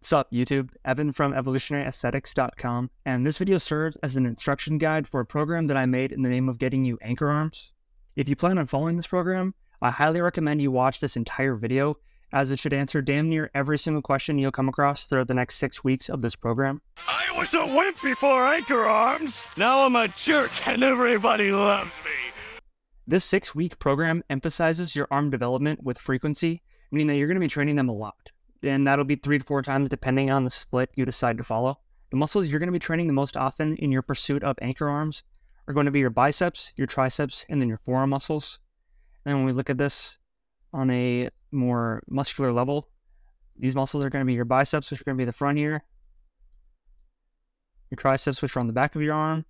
What's up, YouTube? Evan from evolutionaryaesthetics.com, and this video serves as an instruction guide for a program that I made in the name of getting you anchor arms. If you plan on following this program, I highly recommend you watch this entire video, as it should answer damn near every single question you'll come across throughout the next 6 weeks of this program. I was a wimp before anchor arms. Now I'm a jerk and everybody loves me. This 6-week program emphasizes your arm development with frequency, meaning that you're going to be training them a lot. And that'll be 3 to 4 times depending on the split you decide to follow. The muscles you're going to be training the most often in your pursuit of anchor arms are going to be your biceps, your triceps, and then your forearm muscles. And when we look at this on a more muscular level, these muscles are going to be your biceps, which are going to be the front here, your triceps, which are on the back of your arm,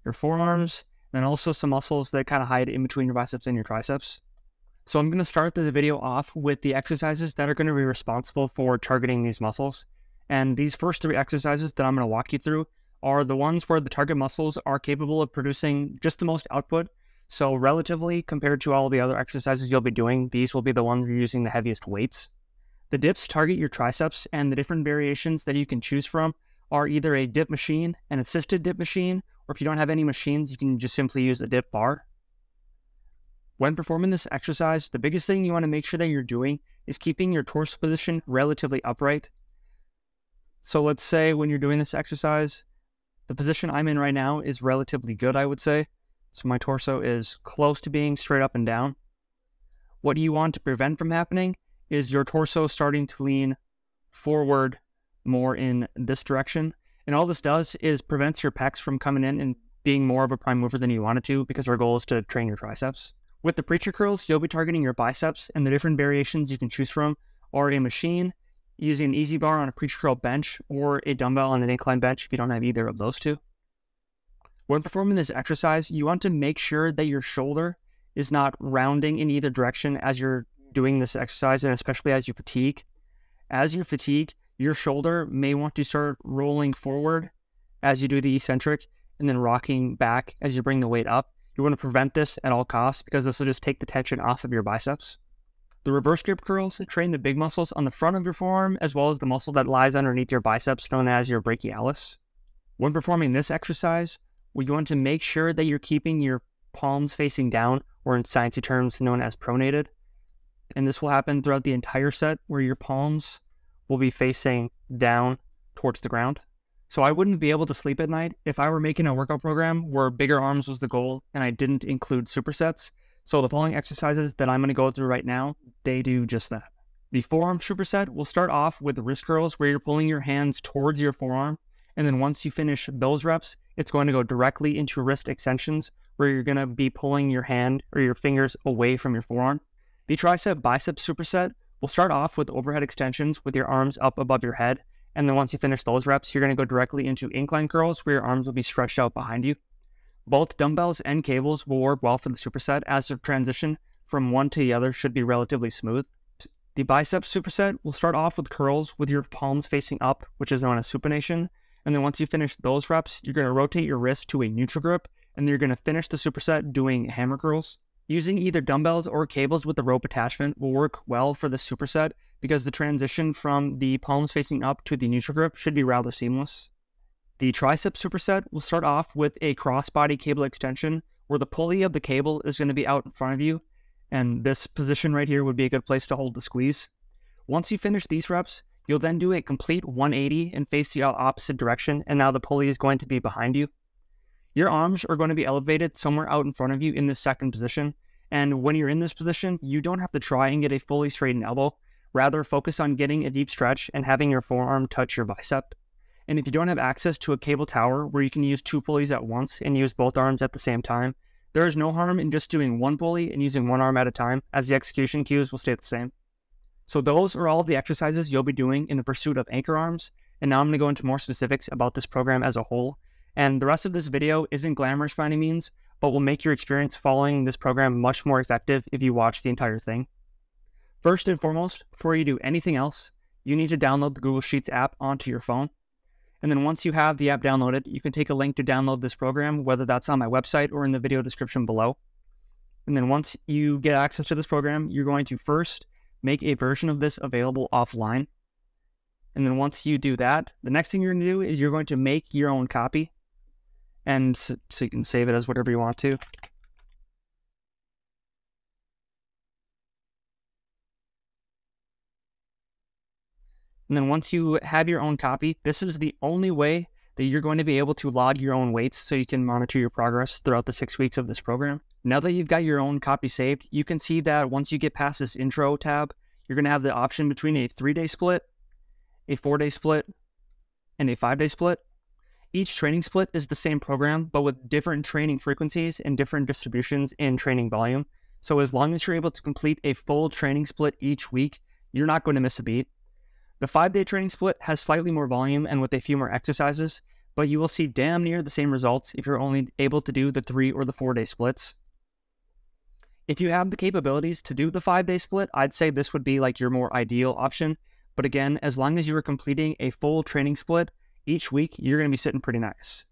your forearms, and also some muscles that kind of hide in between your biceps and your triceps. So I'm going to start this video off with the exercises that are going to be responsible for targeting these muscles. And these first 3 exercises that I'm going to walk you through are the ones where the target muscles are capable of producing just the most output. So relatively, compared to all the other exercises you'll be doing, these will be the ones you're using the heaviest weights. The dips target your triceps, and the different variations that you can choose from are either a dip machine, an assisted dip machine, or if you don't have any machines, you can just simply use a dip bar. When performing this exercise, the biggest thing you want to make sure that you're doing is keeping your torso position relatively upright. So let's say when you're doing this exercise, the position I'm in right now is relatively good, I would say. So my torso is close to being straight up and down. What you want to prevent from happening is your torso starting to lean forward more in this direction. And all this does is prevents your pecs from coming in and being more of a prime mover than you want it to, because our goal is to train your triceps. With the preacher curls, you'll be targeting your biceps, and the different variations you can choose from are a machine, using an easy bar on a preacher curl bench, or a dumbbell on an incline bench if you don't have either of those two. When performing this exercise, you want to make sure that your shoulder is not rounding in either direction as you're doing this exercise, and especially as you fatigue. As you fatigue, your shoulder may want to start rolling forward as you do the eccentric, and then rocking back as you bring the weight up. You want to prevent this at all costs, because this will just take the tension off of your biceps. The reverse grip curls train the big muscles on the front of your forearm, as well as the muscle that lies underneath your biceps, known as your brachialis. When performing this exercise, you want to make sure that you're keeping your palms facing down, or in sciencey terms known as pronated. And this will happen throughout the entire set, where your palms will be facing down towards the ground. So I wouldn't be able to sleep at night if I were making a workout program where bigger arms was the goal and I didn't include supersets. So the following exercises that I'm going to go through right now, they do just that. The forearm superset will start off with the wrist curls, where you're pulling your hands towards your forearm. And then once you finish those reps, it's going to go directly into wrist extensions, where you're going to be pulling your hand or your fingers away from your forearm. The tricep bicep superset will start off with overhead extensions with your arms up above your head. And then once you finish those reps, you're going to go directly into incline curls, where your arms will be stretched out behind you. Both dumbbells and cables will work well for the superset, as the transition from one to the other should be relatively smooth. The bicep superset will start off with curls with your palms facing up, which is known as supination. And then once you finish those reps, you're going to rotate your wrist to a neutral grip, and then you're going to finish the superset doing hammer curls. Using either dumbbells or cables with the rope attachment will work well for the superset, because the transition from the palms facing up to the neutral grip should be rather seamless. The tricep superset will start off with a crossbody cable extension, where the pulley of the cable is going to be out in front of you, and this position right here would be a good place to hold the squeeze. Once you finish these reps, you'll then do a complete 180 and face the opposite direction, and now the pulley is going to be behind you. Your arms are going to be elevated somewhere out in front of you in this second position, and when you're in this position, you don't have to try and get a fully straightened elbow. Rather, focus on getting a deep stretch and having your forearm touch your bicep. And if you don't have access to a cable tower where you can use 2 pulleys at once and use both arms at the same time, there is no harm in just doing 1 pulley and using 1 arm at a time, as the execution cues will stay the same. So those are all of the exercises you'll be doing in the pursuit of anchor arms, and now I'm going to go into more specifics about this program as a whole. And the rest of this video isn't glamorous by any means, but will make your experience following this program much more effective if you watch the entire thing. First and foremost, before you do anything else, you need to download the Google Sheets app onto your phone. And then once you have the app downloaded, you can take a link to download this program, whether that's on my website or in the video description below. And then once you get access to this program, you're going to first make a version of this available offline. And then once you do that, the next thing you're going to do is you're going to make your own copy. And so you can save it as whatever you want to. And then once you have your own copy, this is the only way that you're going to be able to log your own weights so you can monitor your progress throughout the 6 weeks of this program. Now that you've got your own copy saved, you can see that once you get past this intro tab, you're going to have the option between a 3-day split, a 4-day split, and a 5-day split. Each training split is the same program, but with different training frequencies and different distributions in training volume. So as long as you're able to complete a full training split each week, you're not going to miss a beat. The 5-day training split has slightly more volume and with a few more exercises, but you will see damn near the same results if you're only able to do the 3 or the 4-day splits. If you have the capabilities to do the 5-day split, I'd say this would be like your more ideal option. But again, as long as you are completing a full training split each week, you're going to be sitting pretty nice.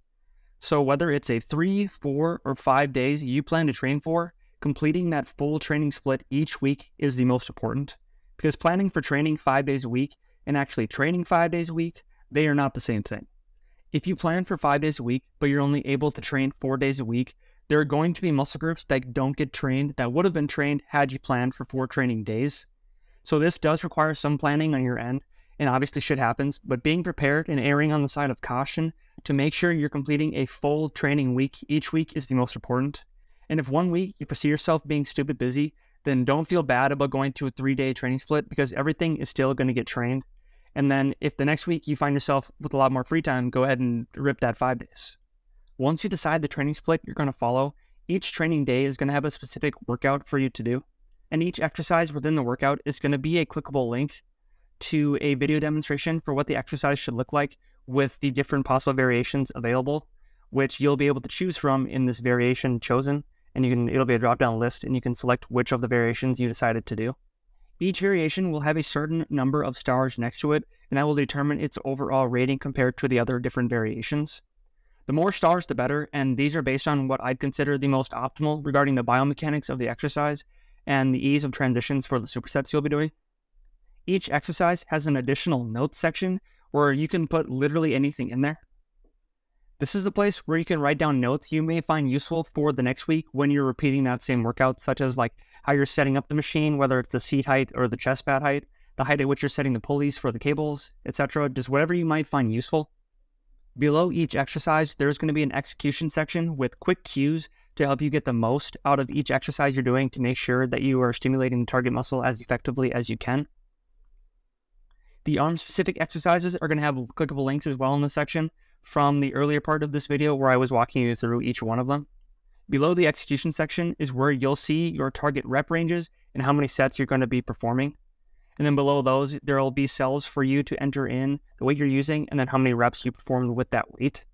So whether it's a 3, 4, or 5 days you plan to train for, completing that full training split each week is the most important. Because planning for training 5 days a week and actually training 5 days a week, they are not the same thing. If you plan for 5 days a week, but you're only able to train 4 days a week, there are going to be muscle groups that don't get trained that would have been trained had you planned for 4 training days. So this does require some planning on your end, and obviously shit happens, but being prepared and erring on the side of caution to make sure you're completing a full training week each week is the most important. And if one week you foresee yourself being stupid busy, then don't feel bad about going to a 3-day training split because everything is still going to get trained. And then if the next week you find yourself with a lot more free time, go ahead and rip that 5 days. Once you decide the training split you're going to follow, each training day is going to have a specific workout for you to do. And each exercise within the workout is going to be a clickable link to a video demonstration for what the exercise should look like with the different possible variations available, which you'll be able to choose from in this variation chosen. And it'll be a drop-down list and you can select which of the variations you decided to do. Each variation will have a certain number of stars next to it, and that will determine its overall rating compared to the other different variations. The more stars, the better, and these are based on what I'd consider the most optimal regarding the biomechanics of the exercise and the ease of transitions for the supersets you'll be doing. Each exercise has an additional notes section where you can put literally anything in there. This is the place where you can write down notes you may find useful for the next week when you're repeating that same workout, such as like how you're setting up the machine, whether it's the seat height or the chest pad height, the height at which you're setting the pulleys for the cables, etc. Just whatever you might find useful. Below each exercise, there's going to be an execution section with quick cues to help you get the most out of each exercise you're doing to make sure that you are stimulating the target muscle as effectively as you can. The arm-specific exercises are going to have clickable links as well in this section from the earlier part of this video where I was walking you through each one of them. Below the execution section is where you'll see your target rep ranges and how many sets you're going to be performing. And then below those, there will be cells for you to enter in the weight you're using and then how many reps you performed with that weight.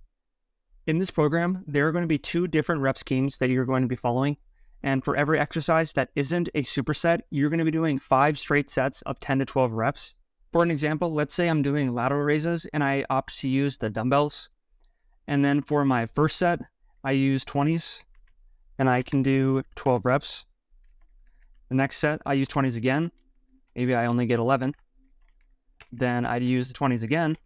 In this program, there are going to be 2 different rep schemes that you're going to be following. And for every exercise that isn't a superset, you're going to be doing 5 straight sets of 10 to 12 reps. For an example, let's say I'm doing lateral raises and I opt to use the dumbbells. And then for my first set, I use 20s and I can do 12 reps. The next set, I use 20s again. Maybe I only get 11. Then I'd use the 20s again.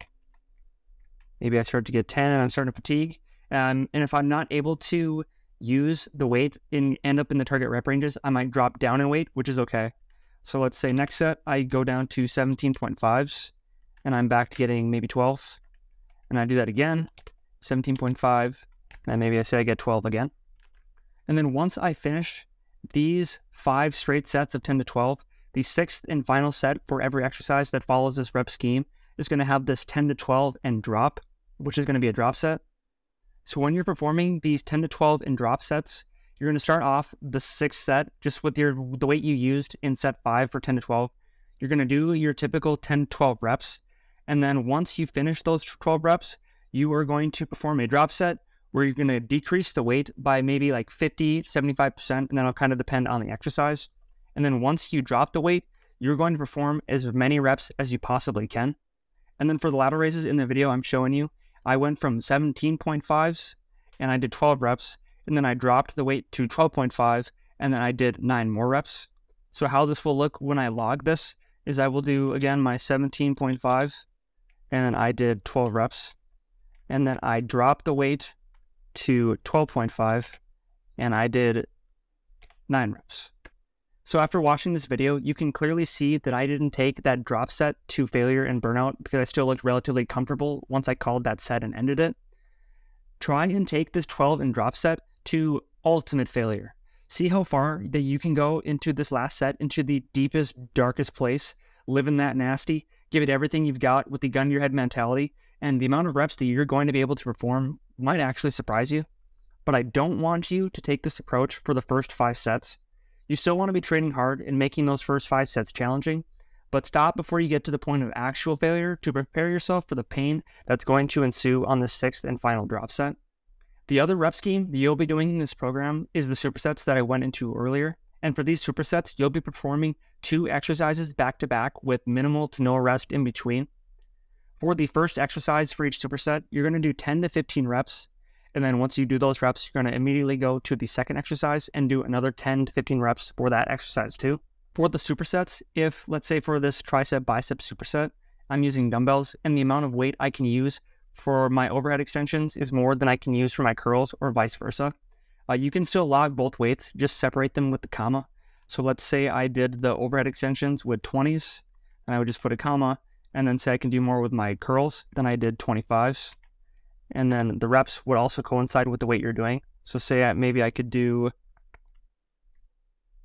Maybe I start to get 10 and I'm starting to fatigue. And if I'm not able to use the weight and end up in the target rep ranges, I might drop down in weight, which is okay. So let's say next set, I go down to 17.5s and I'm back to getting maybe 12. And I do that again, 17.5, and maybe I say I get 12 again. And then once I finish these 5 straight sets of 10 to 12, the 6th and final set for every exercise that follows this rep scheme is going to have this 10 to 12 and drop, which is going to be a drop set. So when you're performing these 10 to 12 and drop sets, you're going to start off the 6th set just with the weight you used in set 5 for 10 to 12. You're going to do your typical 10 to 12 reps. And then once you finish those 12 reps, you are going to perform a drop set where you're going to decrease the weight by maybe like 50, 75%, and that'll kind of depend on the exercise. And then once you drop the weight, you're going to perform as many reps as you possibly can. And then for the lateral raises in the video I'm showing you, I went from 17.5s and I did 12 reps. And then I dropped the weight to 12.5, and then I did 9 more reps. So how this will look when I log this is I will do, again, my 17.5, and I did 12 reps. And then I dropped the weight to 12.5, and I did 9 reps. So after watching this video, you can clearly see that I didn't take that drop set to failure and burnout because I still looked relatively comfortable once I called that set and ended it. Try and take this 12 and drop set to ultimate failure. See how far that you can go into this last set, into the deepest, darkest place, live in that nasty, give it everything you've got with the gun to your head mentality, and the amount of reps that you're going to be able to perform might actually surprise you. But I don't want you to take this approach for the first 5 sets. You still want to be training hard and making those first 5 sets challenging, but stop before you get to the point of actual failure to prepare yourself for the pain that's going to ensue on the 6th and final drop set. The other rep scheme that you'll be doing in this program is the supersets that I went into earlier. And for these supersets, you'll be performing 2 exercises back to back with minimal to no rest in between. For the first exercise for each superset, you're going to do 10 to 15 reps. And then once you do those reps, you're going to immediately go to the second exercise and do another 10 to 15 reps for that exercise too. For the supersets, if let's say for this tricep bicep superset, I'm using dumbbells and the amount of weight I can use for my overhead extensions is more than I can use for my curls or vice versa. You can still log both weights, just separate them with the comma. So let's say I did the overhead extensions with 20s, and I would just put a comma, and then say I can do more with my curls than I did 25s. And then the reps would also coincide with the weight you're doing. So say maybe I could do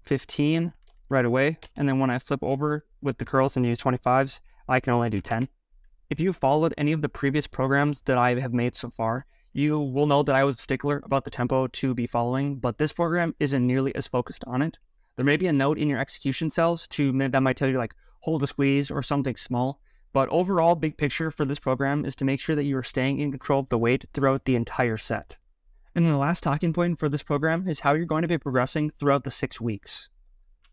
15 right away, and then when I flip over with the curls and use 25s, I can only do 10. If you followed any of the previous programs that I have made so far, you will know that I was a stickler about the tempo to be following, but this program isn't nearly as focused on it. There may be a note in your execution cells that might tell you like hold a squeeze or something small, but overall big picture for this program is to make sure that you are staying in control of the weight throughout the entire set. And then the last talking point for this program is how you're going to be progressing throughout the 6 weeks.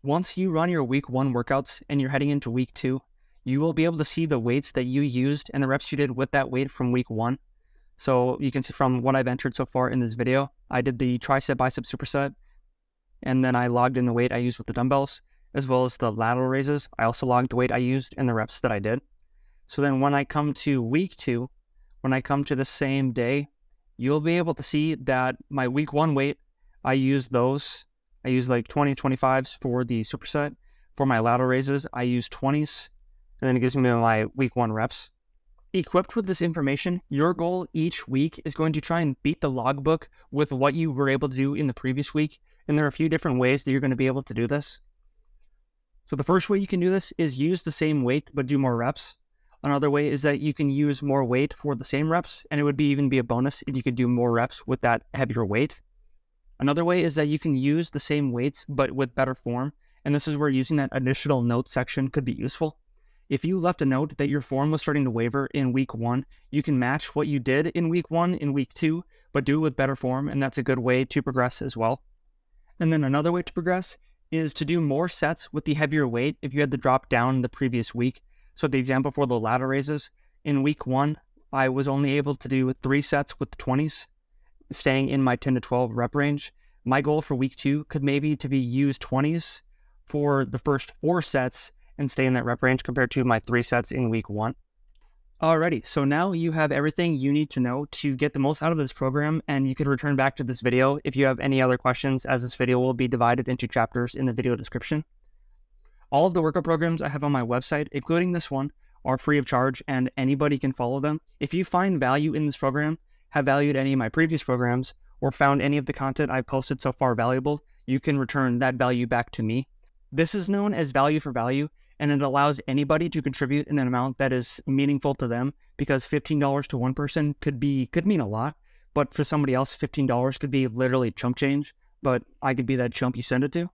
Once you run your week 1 workouts and you're heading into week 2, you will be able to see the weights that you used and the reps you did with that weight from week 1. So you can see from what I've entered so far in this video, I did the tricep bicep superset, and then I logged in the weight I used with the dumbbells, as well as the lateral raises. I also logged the weight I used and the reps that I did. So then when I come to week 2, when I come to the same day, you'll be able to see that my week 1 weight, I used those. I used like 20, 25s for the superset. For my lateral raises, I used 20s, and then it gives me my week 1 reps. Equipped with this information, your goal each week is going to try and beat the logbook with what you were able to do in the previous week, and there are a few different ways that you're going to be able to do this. So the first way you can do this is use the same weight but do more reps. Another way is that you can use more weight for the same reps, and it would even be a bonus if you could do more reps with that heavier weight. Another way is that you can use the same weights but with better form, and this is where using that additional note section could be useful. If you left a note that your form was starting to waver in week 1, you can match what you did in week 1 in week 2, but do it with better form, and that's a good way to progress as well. And then another way to progress is to do more sets with the heavier weight if you had to drop down the previous week. So the example for the lateral raises, in week 1, I was only able to do 3 sets with the 20s, staying in my 10 to 12 rep range. My goal for week 2 could maybe to be use 20s for the first 4 sets and stay in that rep range compared to my 3 sets in week 1. Alrighty, so now you have everything you need to know to get the most out of this program, and you can return back to this video if you have any other questions, as this video will be divided into chapters in the video description. All of the workout programs I have on my website, including this one, are free of charge and anybody can follow them. If you find value in this program, have valued any of my previous programs, or found any of the content I've posted so far valuable, you can return that value back to me. This is known as value for value, and it allows anybody to contribute in an amount that is meaningful to them, because $15 to one person could mean a lot, but for somebody else, $15 could be literally chump change, but I could be that chump you send it to.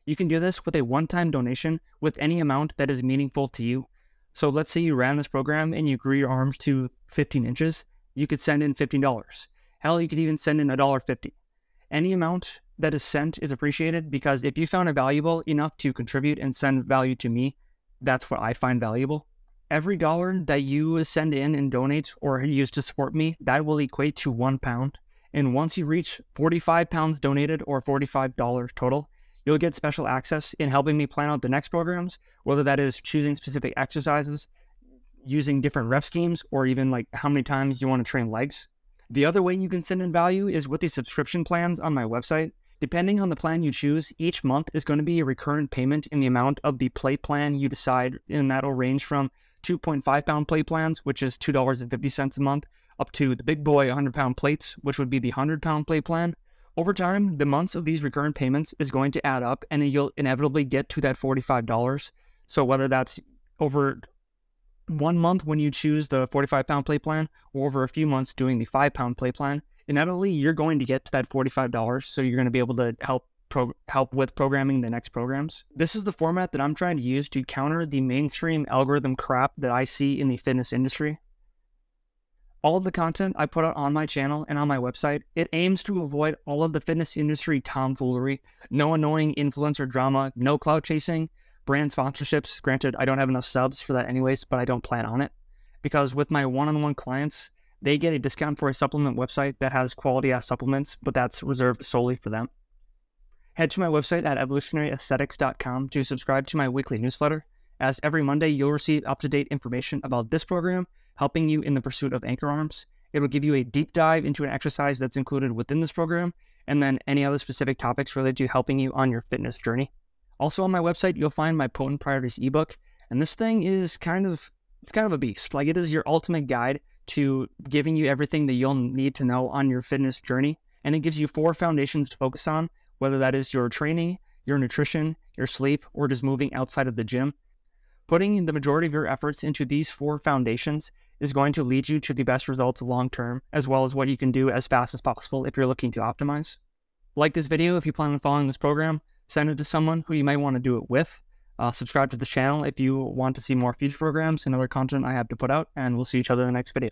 You can do this with a one-time donation with any amount that is meaningful to you. So let's say you ran this program and you grew your arms to 15 inches, you could send in $15. Hell, you could even send in $1.50. Any amount that is sent is appreciated, because if you found it valuable enough to contribute and send value to me, that's what I find valuable. Every dollar that you send in and donate or use to support me, that will equate to £1. And once you reach 45 pounds donated or $45 total, you'll get special access in helping me plan out the next programs, whether that is choosing specific exercises, using different rep schemes, or even like how many times you want to train legs. The other way you can send in value is with the subscription plans on my website. Depending on the plan you choose, each month is going to be a recurrent payment in the amount of the plate plan you decide, and that'll range from 2.5 pound plate plans, which is $2.50 a month, up to the big boy 100 pound plates, which would be the 100 pound plate plan. Over time, the months of these recurrent payments is going to add up, and you'll inevitably get to that $45. So whether that's over 1 month when you choose the 45 pound plate plan, or over a few months doing the 5 pound plate plan, inevitably you're going to get to that $45. So you're going to be able to help with programming the next programs. This is the format that I'm trying to use to counter the mainstream algorithm crap that I see in the fitness industry. All of the content I put out on my channel and on my website, it aims to avoid all of the fitness industry tomfoolery, no annoying influencer drama, no clout chasing, brand sponsorships. Granted, I don't have enough subs for that anyways, but I don't plan on it. Because with my one-on-one clients, they get a discount for a supplement website that has quality-ass supplements, but that's reserved solely for them. Head to my website at evolutionaryaesthetics.com to subscribe to my weekly newsletter, as every Monday you'll receive up-to-date information about this program, helping you in the pursuit of anchor arms. It will give you a deep dive into an exercise that's included within this program, and then any other specific topics related to helping you on your fitness journey. Also on my website, you'll find my Potent Priorities ebook, and this thing is kind of a beast. Like, it is your ultimate guide to giving you everything that you'll need to know on your fitness journey, and it gives you 4 foundations to focus on, whether that is your training, your nutrition, your sleep, or just moving outside of the gym. Putting the majority of your efforts into these 4 foundations is going to lead you to the best results long term, as well as what you can do as fast as possible if you're looking to optimize. Like this video if you plan on following this program. Send it to someone who you might want to do it with. Subscribe to the channel if you want to see more future programs and other content I have to put out, and we'll see each other in the next video.